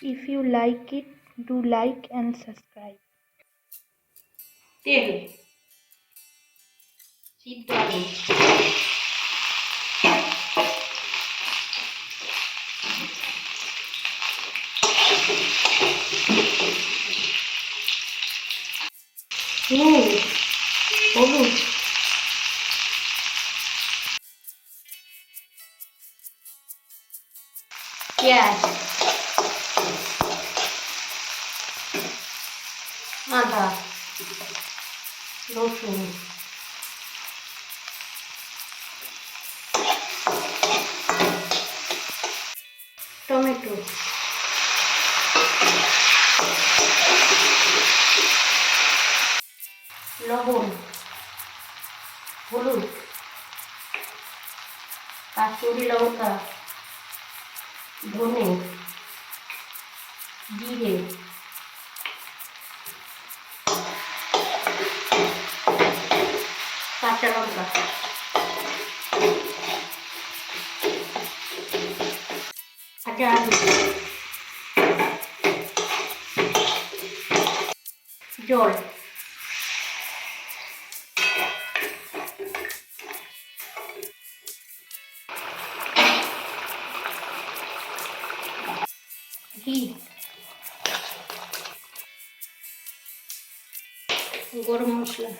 If you like it, do like and subscribe. তেল, সিদ্ধ আলু, নুন, হলুদ, পেঁয়াজ, আদা, রসুন, টমেটো, লবণ, হলুদ, কাশ্মীরি লঙ্কা, ধনে, জিরে, কাঁচা লঙ্কা, কাঁচা আলু, জল, ঘি, গরম মশলা,